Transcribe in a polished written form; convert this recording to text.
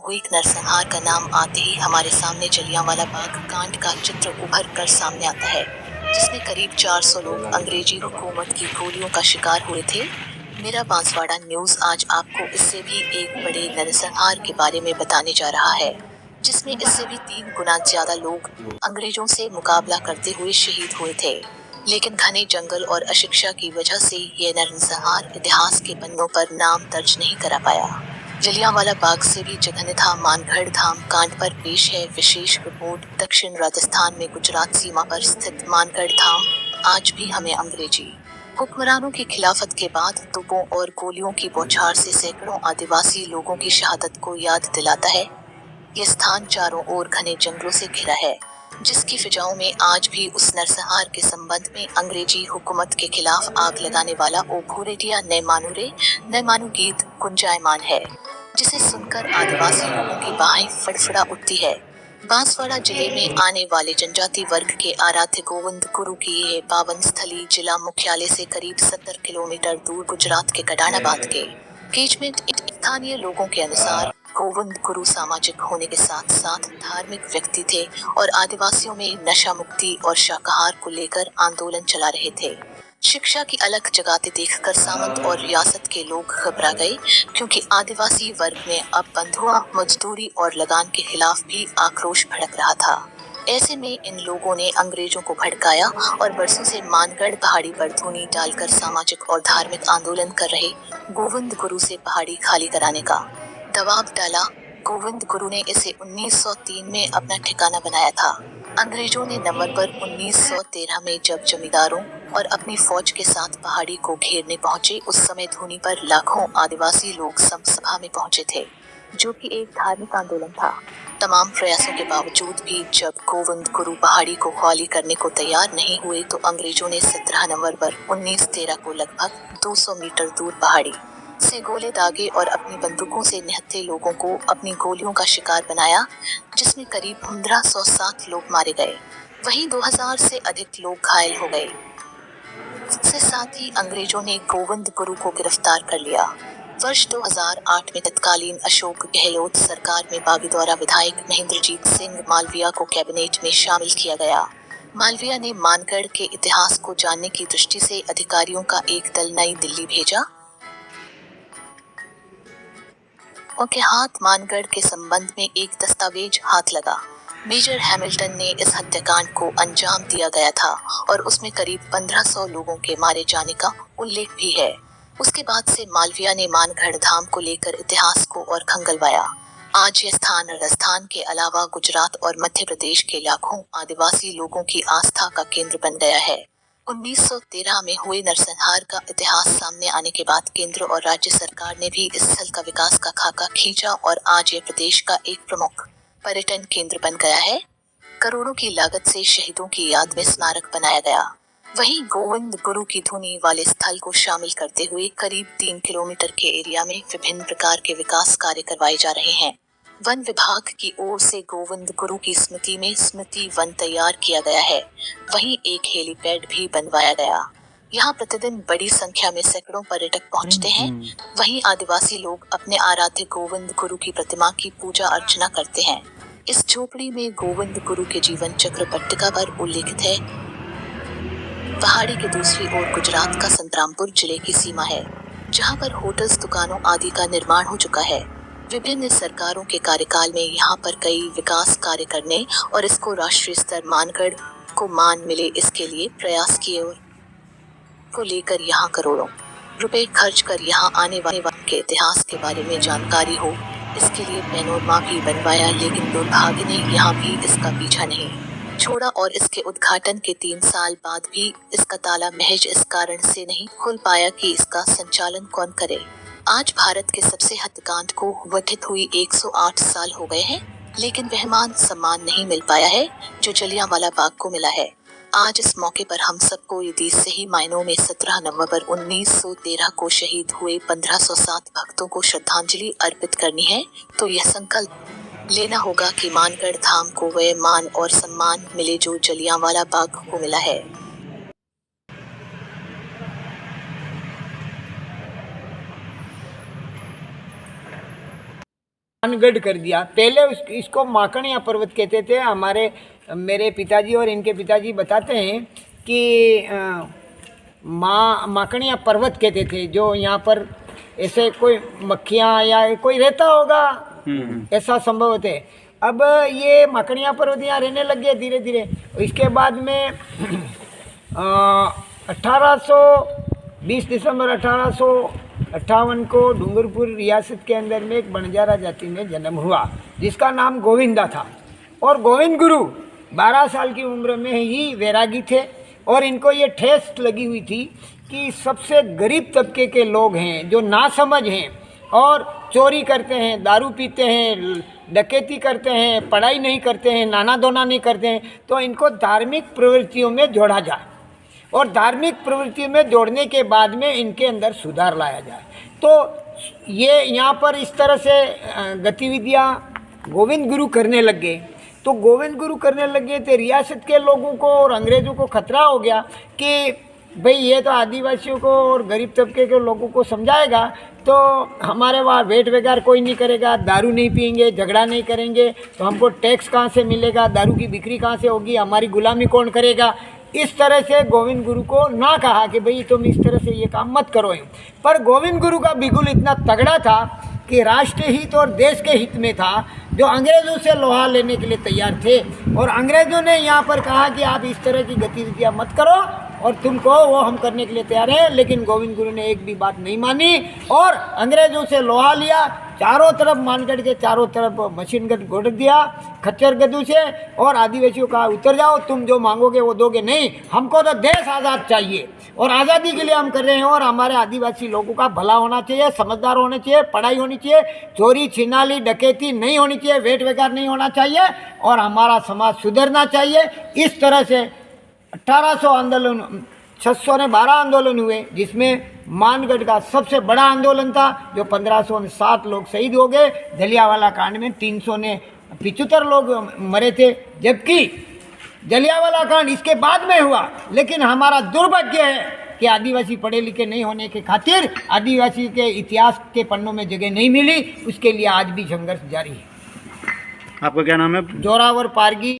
हुए नरसंहार का नाम आते ही हमारे सामने जलियांवाला बाग कांड का चित्र उभर कर सामने आता है, जिसमें करीब 400 लोग अंग्रेजी हुकूमत की गोलियों का शिकार हुए थे। मेरा बांसवाड़ा न्यूज आज आपको इससे भी एक बड़े नरसंहार के बारे में बताने जा रहा है, जिसमें इससे भी 3 गुना ज्यादा लोग अंग्रेजों से मुकाबला करते हुए शहीद हुए थे। लेकिन घने जंगल और अशिक्षा की वजह से ये नरसंहार इतिहास के पन्नों पर नाम दर्ज नहीं करा पाया। जलियांवाला बाग से भी जघन्य था मानगढ़ धाम कांड पर पेश है विशेष रिपोर्ट। दक्षिण राजस्थान में गुजरात सीमा पर स्थित मानगढ़ धाम आज भी हमें अंग्रेजी हुक्मरानों की खिलाफत के बाद तोपों और गोलियों की बौछार से सैकड़ों आदिवासी लोगों की शहादत को याद दिलाता है। ये स्थान चारों ओर घने जंगलों से घिरा है, जिसकी फिजाओं में आज भी उस नरसंहार के संबंध में अंग्रेजी हुकूमत के खिलाफ आग लगाने वाला ओ भूरेटिया नए मानू गीत गुंजायमान है, जिसे सुनकर आदिवासी लोगों की बाहें फड़फड़ा उठती है। बांसवाड़ा जिले में आने वाले जनजाति वर्ग के आराध्य गोविंद गुरु की ये पावन स्थली जिला मुख्यालय से करीब 70 किलोमीटर दूर गुजरात के कडानाबाद के गेजमेंट। स्थानीय लोगों के अनुसार गोविंद गुरु सामाजिक होने के साथ साथ धार्मिक व्यक्ति थे और आदिवासियों में नशा मुक्ति और शाकाहार को लेकर आंदोलन चला रहे थे। शिक्षा की अलख जगाते देखकर सामंत और रियासत के लोग घबरा गए, क्योंकि आदिवासी वर्ग में अब बंधुआ मजदूरी और लगान के खिलाफ भी आक्रोश भड़क रहा था। ऐसे में इन लोगों ने अंग्रेजों को भड़काया और बरसों से मानगढ़ पहाड़ी पर धूनी डालकर सामाजिक और धार्मिक आंदोलन कर रहे गोविंद गुरु से पहाड़ी खाली कराने का दबाव डाला। गोविंद गुरु ने इसे 1903 में अपना ठिकाना बनाया था। अंग्रेजों ने नवंबर 1913 में जब जमींदारों और अपनी फौज के साथ पहाड़ी को घेरने पहुंचे, उस समय धूनी पर लाखों आदिवासी लोग सभा में पहुंचे थे, जो कि एक धार्मिक आंदोलन था। तमाम प्रयासों के बावजूद भी जब गोविंद गुरु पहाड़ी को खाली करने को तैयार नहीं हुए, तो अंग्रेजों ने 17 नवंबर 1913 को लगभग 200 मीटर दूर पहाड़ी से गोले दागे और अपनी बंदूकों से निहत्थे लोगों को अपनी गोलियों का शिकार बनाया, जिसमें करीब 1507 लोग मारे गए, वहीं 2000 से अधिक लोग घायल हो गए। इसके साथ ही अंग्रेजों ने गोविंद गुरु को गिरफ्तार कर लिया। वर्ष 2008 में तत्कालीन अशोक गहलोत सरकार में बागी द्वारा विधायक महेंद्रजीत सिंह मालविया को कैबिनेट में शामिल किया गया। मालविया ने मानगढ़ के इतिहास को जानने की दृष्टि से अधिकारियों का एक दल नई दिल्ली भेजा। उनके हाथ मानगढ़ के संबंध में एक दस्तावेज हाथ लगा। मेजर हैमिल्टन ने इस हत्याकांड को अंजाम दिया गया था और उसमें करीब 1500 लोगों के मारे जाने का उल्लेख भी है। उसके बाद से मालविया ने मानगढ़ धाम को लेकर इतिहास को और खंगलवाया। आज यह स्थान राजस्थान के अलावा गुजरात और मध्य प्रदेश के लाखों आदिवासी लोगों की आस्था का केंद्र बन गया है। 1913 में हुए नरसंहार का इतिहास सामने आने के बाद केंद्र और राज्य सरकार ने भी इस स्थल का विकास का खाका खींचा और आज ये प्रदेश का एक प्रमुख पर्यटन केंद्र बन गया है। करोड़ों की लागत से शहीदों की याद में स्मारक बनाया गया। वहीं गोविंद गुरु की धुनी वाले स्थल को शामिल करते हुए करीब 3 किलोमीटर के एरिया में विभिन्न प्रकार के विकास कार्य करवाए जा रहे हैं। वन विभाग की ओर से गोविंद गुरु की स्मृति में स्मृति वन तैयार किया गया है। वहीं एक हेलीपैड भी बनवाया गया। यहाँ प्रतिदिन बड़ी संख्या में सैकड़ों पर्यटक पहुँचते हैं। वहीं आदिवासी लोग अपने आराध्य गोविंद गुरु की प्रतिमा की पूजा अर्चना करते हैं। इस झोपड़ी में गोविंद गुरु के जीवन चक्र पट्टिका पर उल्लेखित है। पहाड़ी के दूसरी ओर गुजरात का संतरामपुर जिले की सीमा है, जहाँ पर होटल्स, दुकानों आदि का निर्माण हो चुका है। विभिन्न सरकारों के कार्यकाल में यहाँ पर कई विकास कार्य करने और इसको राष्ट्रीय स्तर मानगढ़ को मान मिले, इसके लिए प्रयास किए और को लेकर यहाँ करोड़ों रुपए खर्च कर यहाँ आने वाले के इतिहास के बारे में जानकारी हो, इसके लिए पैनोरमा भी बनवाया, लेकिन दुर्भाग्य ने यहाँ भी इसका पीछा नहीं छोड़ा और इसके उद्घाटन के 3 साल बाद भी इसका ताला महज इस कारण से नहीं खुल पाया कि इसका संचालन कौन करे। आज भारत के सबसे हत्याकांड को घटित हुई 108 साल हो गए हैं, लेकिन वह मान सम्मान नहीं मिल पाया है जो जलियांवाला बाग को मिला है। आज इस मौके पर हम सबको यदि सही मायनों में 17 नवंबर 1913 को शहीद हुए 1507 भक्तों को श्रद्धांजलि अर्पित करनी है, तो यह संकल्प लेना होगा कि मानगढ़ धाम को वह मान और सम्मान मिले जो जलियांवाला बाग को मिला है। मानगढ़ कर दिया। पहले इसको माकड़िया पर्वत कहते थे। मेरे पिताजी और इनके पिताजी बताते हैं कि माकड़िया पर्वत कहते थे, जो यहाँ पर ऐसे कोई मक्खियाँ या कोई रहता होगा, ऐसा संभव होते। अब ये माकड़िया पर्वत यहाँ रहने लग गए धीरे धीरे। इसके बाद में 20 दिसंबर 1858 को डूंगरपुर रियासत के अंदर में एक बंजारा जाति में जन्म हुआ, जिसका नाम गोविंदा था। और गोविंद गुरु 12 साल की उम्र में ही वैरागी थे, और इनको ये ठेस लगी हुई थी कि सबसे गरीब तबके के लोग हैं, जो नासमझ हैं और चोरी करते हैं, दारू पीते हैं, डकैती करते हैं, पढ़ाई नहीं करते हैं, नाना दोना नहीं करते हैं, तो इनको धार्मिक प्रवृत्तियों में जोड़ा जाए, और धार्मिक प्रवृत्तियों में जोड़ने के बाद में इनके अंदर सुधार लाया जाए। तो ये यहाँ पर इस तरह से गतिविधियाँ गोविंद गुरु करने लग गए। तो गोविंद गुरु करने लग गए थे, रियासत के लोगों को और अंग्रेज़ों को खतरा हो गया कि भाई ये तो आदिवासियों को और गरीब तबके के लोगों को समझाएगा, तो हमारे वहाँ वेट वगैरह कोई नहीं करेगा, दारू नहीं पियेंगे, झगड़ा नहीं करेंगे, तो हमको टैक्स कहाँ से मिलेगा, दारू की बिक्री कहाँ से होगी, हमारी गुलामी कौन करेगा। इस तरह से गोविंद गुरु को ना कहा कि भाई तुम इस तरह से ये काम मत करो। पर गोविंद गुरु का बिगुल इतना तगड़ा था कि राष्ट्र हित और देश के हित में था, जो अंग्रेज़ों से लोहा लेने के लिए तैयार थे। और अंग्रेज़ों ने यहाँ पर कहा कि आप इस तरह की गतिविधियाँ मत करो, और तुमको वो हम करने के लिए तैयार हैं। लेकिन गोविंद गुरु ने एक भी बात नहीं मानी, और अंग्रेज़ों से लोहा लिया, चारों तरफ मानगढ़ के चारों तरफ मशीन गन गोड़ दिया खच्चर गद्दू से, और आदिवासियों का उतर जाओ, तुम जो मांगोगे वो दोगे नहीं, हमको तो देश आज़ाद चाहिए, और आज़ादी के लिए हम कर रहे हैं, और हमारे आदिवासी लोगों का भला होना चाहिए, समझदार होने चाहिए, पढ़ाई होनी चाहिए, चोरी छिनाली डकैती नहीं होनी चाहिए, वेट वगैरह नहीं होना चाहिए, और हमारा समाज सुधरना चाहिए। इस तरह से 612 आंदोलन हुए, जिसमें मानगढ़ का सबसे बड़ा आंदोलन था, जो 1507 लोग शहीद हो गए। जलियांवाला कांड में 375 लोग मरे थे, जबकि जलियांवाला कांड इसके बाद में हुआ। लेकिन हमारा दुर्भाग्य है कि आदिवासी पढ़े लिखे नहीं होने के खातिर आदिवासी के इतिहास के पन्नों में जगह नहीं मिली। उसके लिए आज भी संघर्ष जारी है। आपका क्या नाम है? जोरावर पारगी।